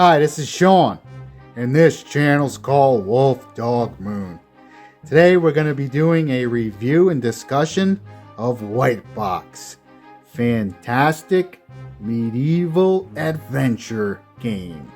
Hi, this is Sean, and this channel's called Wolf Dog Moon. Today we're going to be doing a review and discussion of White Box. Fantastic medieval adventure game.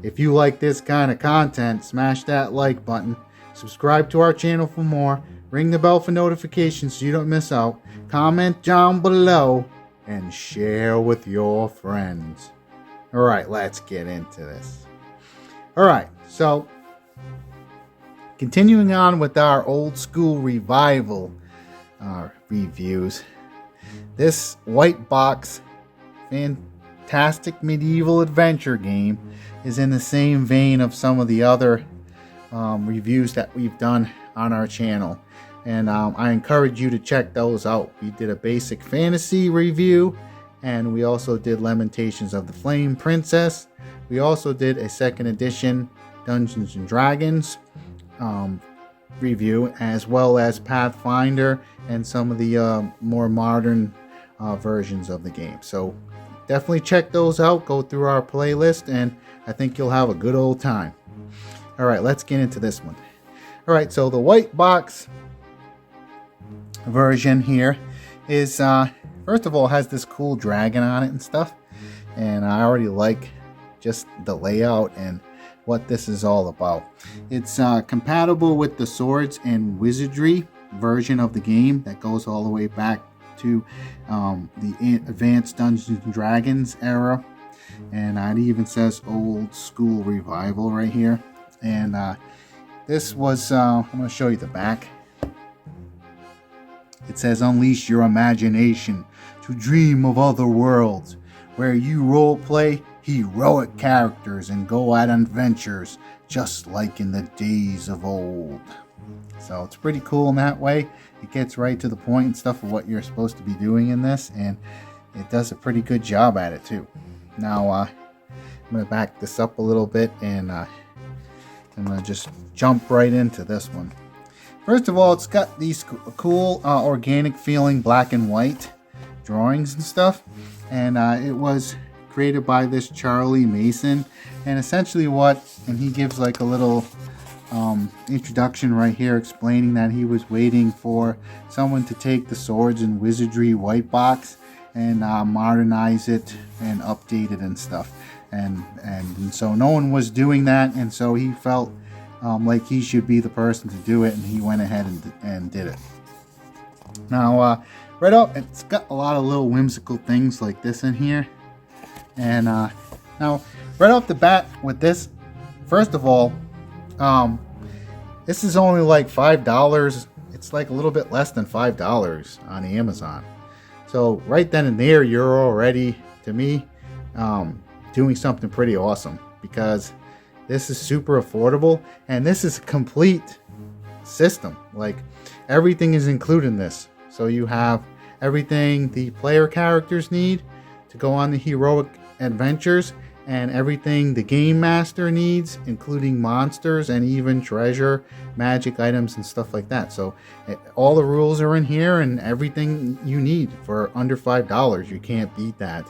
If you like this kind of content, smash that like button, subscribe to our channel for more, ring the bell for notifications so you don't miss out, comment down below, and share with your friends. Alright, let's get into this. Alright, so continuing on with our old school revival reviews, this White Box fantastic medieval adventure game is in the same vein of some of the other reviews that we've done on our channel. And I encourage you to check those out. We did a basic fantasy review, and we also did Lamentations of the Flame Princess. We also did a second edition Dungeons and Dragons review, as well as Pathfinder and some of the more modern versions of the game. So definitely check those out. Go through our playlist, and I think you'll have a good old time. All right, let's get into this one. All right, so the White Box version here is first of all, it has this cool dragon on it and stuff, and I already like just the layout and what this is all about. It's compatible with the Swords and Wizardry version of the game that goes all the way back to the Advanced Dungeons and Dragons era, and it even says Old School Revival right here. And this was I'm going to show you the back. It says, unleash your imagination to dream of other worlds where you roleplay heroic characters and go on adventures just like in the days of old. So it's pretty cool in that way. It gets right to the point and stuff of what you're supposed to be doing in this, and it does a pretty good job at it too. Now I'm going to back this up a little bit, and I'm going to just jump right into this one. First of all, it's got these cool organic feeling black and white drawings and stuff, and it was created by this Charlie Mason. And essentially and he gives like a little introduction right here explaining that he was waiting for someone to take the Swords and Wizardry White Box and modernize it and update it and stuff, and so no one was doing that, and so he felt like he should be the person to do it, and he went ahead and did it. Now, right up, it's got a lot of little whimsical things like this in here. And now, right off the bat with this, first of all, this is only like $5. It's like a little bit less than $5 on Amazon. So right then and there, you're already, to me, doing something pretty awesome, because this is super affordable, and this is a complete system. Like, everything is included in this. So you have everything the player characters need to go on the heroic adventures, and everything the game master needs, including monsters and even treasure, magic items, and stuff like that. So all the rules are in here, and everything you need for under $5. You can't beat that.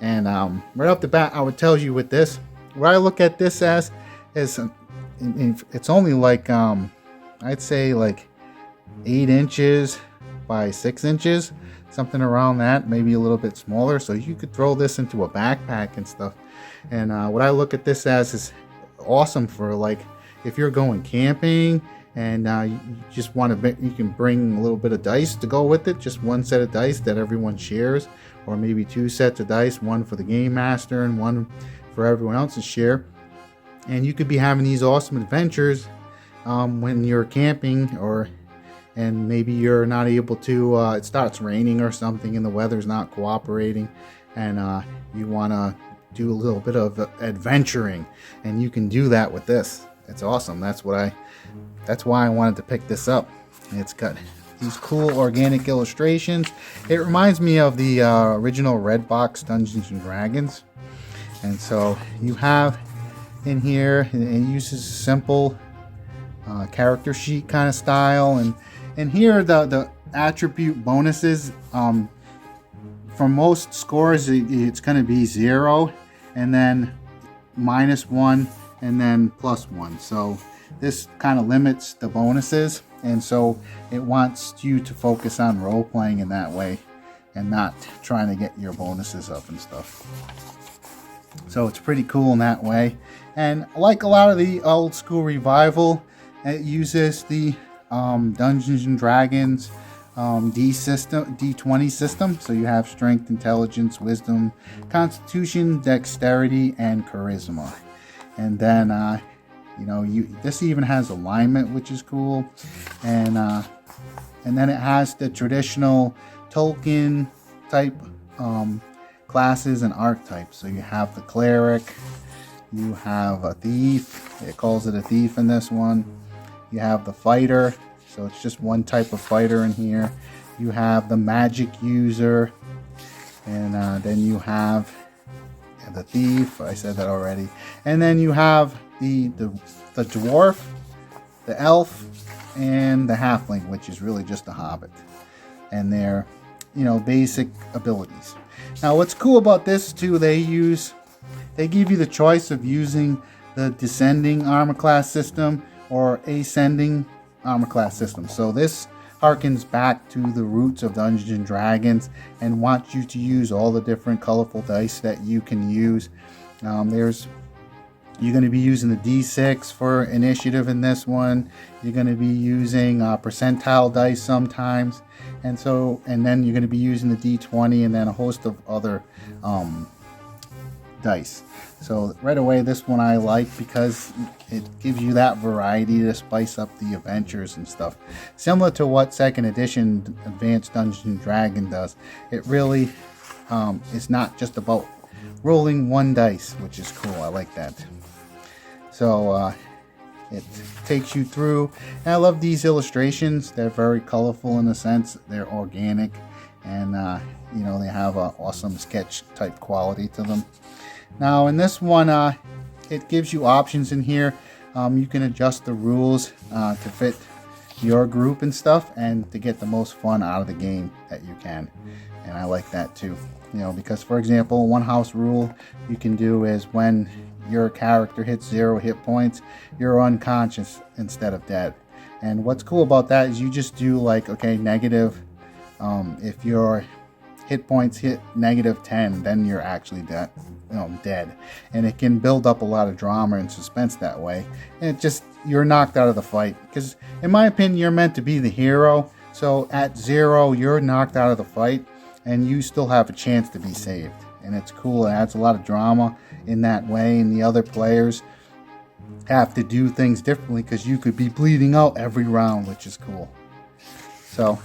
And right off the bat, I would tell you with this, what I look at this as is it's only like I'd say like 8 inches by 6 inches, something around that, maybe a little bit smaller. So you could throw this into a backpack and stuff. And what I look at this as is awesome for, like, if you're going camping and you just want to, you can bring a little bit of dice to go with it, just one set of dice that everyone shares, or maybe 2 sets of dice, one for the game master and one for everyone else to share. And you could be having these awesome adventures when you're camping, and maybe you're not able to, it starts raining or something and the weather's not cooperating, and you want to do a little bit of adventuring, and you can do that with this. It's awesome. That's why I wanted to pick this up. It's got these cool organic illustrations. It reminds me of the original Red Box Dungeons and Dragons. And so you have in here, it uses simple character sheet kind of style, and here the attribute bonuses, for most scores it's going to be 0, and then -1 and then +1. So this kind of limits the bonuses, and so it wants you to focus on role playing in that way and not trying to get your bonuses up and stuff. So it's pretty cool in that way. And like a lot of the old school Revival, it uses the Dungeons and Dragons D20 system. So you have strength, intelligence, wisdom, constitution, dexterity, and charisma. And then this even has alignment, which is cool. And then it has the traditional Tolkien type classes and archetypes. So you have the cleric, you have a thief, it calls it a thief in this one. You have the fighter, so it's just one type of fighter in here. You have the magic user, and then you have the thief, I said that already. And then you have the dwarf, the elf, and the halfling, which is really just a hobbit. And their basic abilities. Now what's cool about this too, they give you the choice of using the descending armor class system or ascending armor class system. So this harkens back to the roots of Dungeons and Dragons and wants you to use all the different colorful dice that you can use. You're going to be using the D6 for initiative in this one. You're going to be using percentile dice sometimes, and then you're going to be using the D20 and then a host of other dice. So right away, this one I like because it gives you that variety to spice up the adventures and stuff. Similar to what 2nd edition Advanced Dungeons and Dragons does. It really is not just about rolling one dice, which is cool. I like that. So it takes you through, and I love these illustrations. They're very colorful in a sense. They're organic, and they have an awesome sketch type quality to them. Now in this one, it gives you options in here. You can adjust the rules to fit your group and stuff, and to get the most fun out of the game that you can. And I like that too. Because for example, one house rule you can do is when your character hits 0 hit points, you're unconscious instead of dead. And what's cool about that is you just do negative. If your hit points hit -10, then you're actually dead. And it can build up a lot of drama and suspense that way. And you're knocked out of the fight. Because in my opinion, you're meant to be the hero. So at 0, you're knocked out of the fight, and you still have a chance to be saved. And it's cool. It adds a lot of drama in that way, and the other players have to do things differently because you could be bleeding out every round, which is cool. So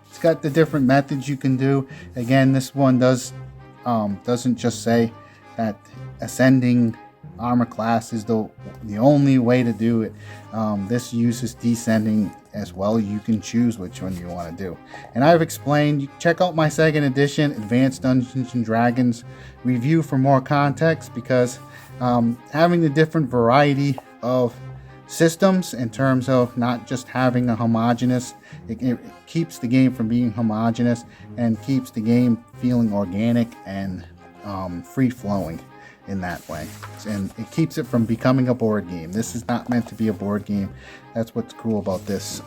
it's got the different methods you can do. Again, this one doesn't just say that ascending armor class is the only way to do it. This uses descending as well. You can choose which one you want to do. And I've explained, check out my 2nd edition Advanced Dungeons and Dragons review for more context, because having the different variety of systems in terms of not just having a homogeneous, it keeps the game from being homogeneous and keeps the game feeling organic and free-flowing in that way, and it keeps it from becoming a board game. This is not meant to be a board game. That's what's cool about this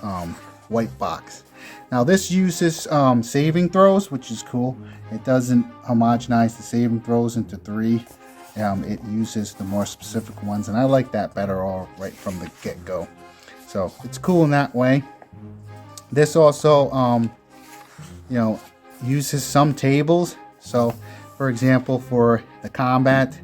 white box. Now this uses saving throws, which is cool. It doesn't homogenize the saving throws into 3. It uses the more specific ones, and I like that better all right from the get-go. So it's cool in that way. This also uses some tables. So for example, for the combat,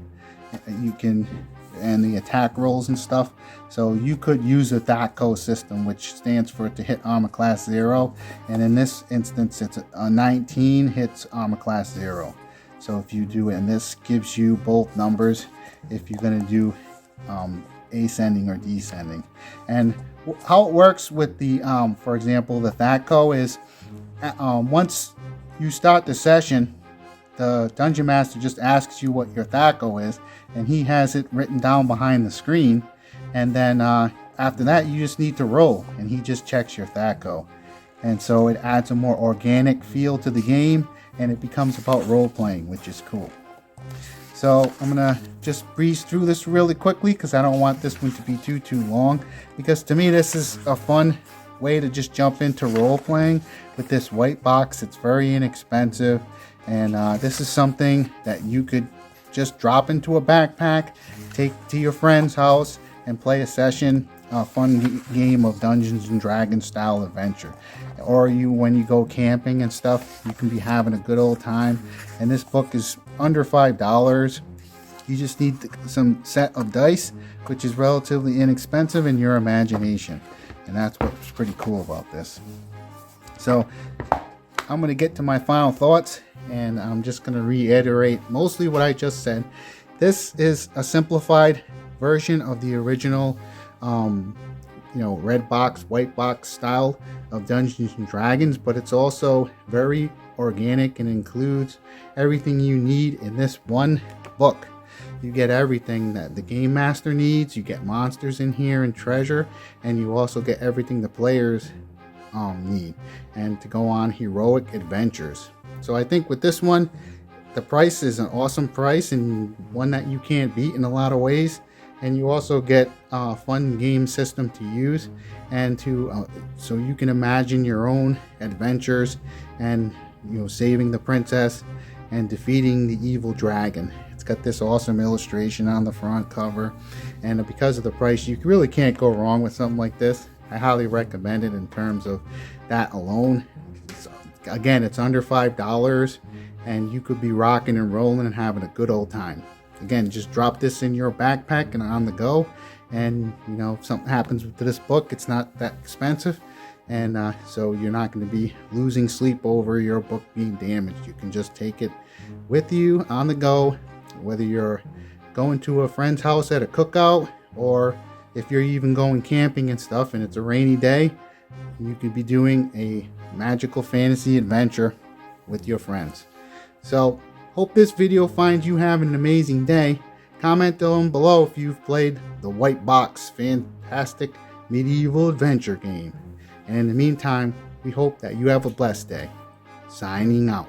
and the attack rolls and stuff. So you could use a THAC0 system, which stands for to hit armor class 0. And in this instance, it's a 19 hits armor class 0. So if you do it, and this gives you both numbers if you're going to do ascending or descending. And how it works with the, for example, the THAC0 is once you start the session, the Dungeon Master just asks you what your THAC0 is, and he has it written down behind the screen. And then after that, you just need to roll, and he just checks your THAC0. And so it adds a more organic feel to the game, and it becomes about role playing, which is cool. So I'm gonna just breeze through this really quickly because I don't want this one to be too long, because to me this is a fun way to just jump into role playing with this white box. It's very inexpensive, and this is something that you could just drop into a backpack, take to your friend's house, and play a session, a fun game of Dungeons and Dragons style adventure. Or when you go camping and stuff, you can be having a good old time. And this book is under $5. You just need some set of dice, which is relatively inexpensive, in your imagination. And that's what's pretty cool about this. So I'm going to get to my final thoughts, and I'm just going to reiterate mostly what I just said. This is a simplified version of the original red box, white box style of Dungeons and Dragons, but it's also very organic and includes everything you need in this one book. You get everything that the game master needs. You get monsters in here and treasure, and you also get everything the players need, and to go on heroic adventures. So I think with this one, the price is an awesome price, and one that you can't beat in a lot of ways. And you also get a fun game system to use, and to so you can imagine your own adventures, and saving the princess and defeating the evil dragon. It's got this awesome illustration on the front cover, and because of the price, you really can't go wrong with something like this. I highly recommend it in terms of that alone. Again, it's under $5, and you could be rocking and rolling and having a good old time. Again, just drop this in your backpack and on the go, and if something happens to this book, it's not that expensive, and so you're not going to be losing sleep over your book being damaged. You can just take it with you on the go, whether you're going to a friend's house at a cookout, or if you're even going camping and stuff and it's a rainy day, you could be doing a magical fantasy adventure with your friends. So hope this video finds you having an amazing day. Comment down below if you've played the White Box fantastic medieval adventure game. And in the meantime, we hope that you have a blessed day. Signing out.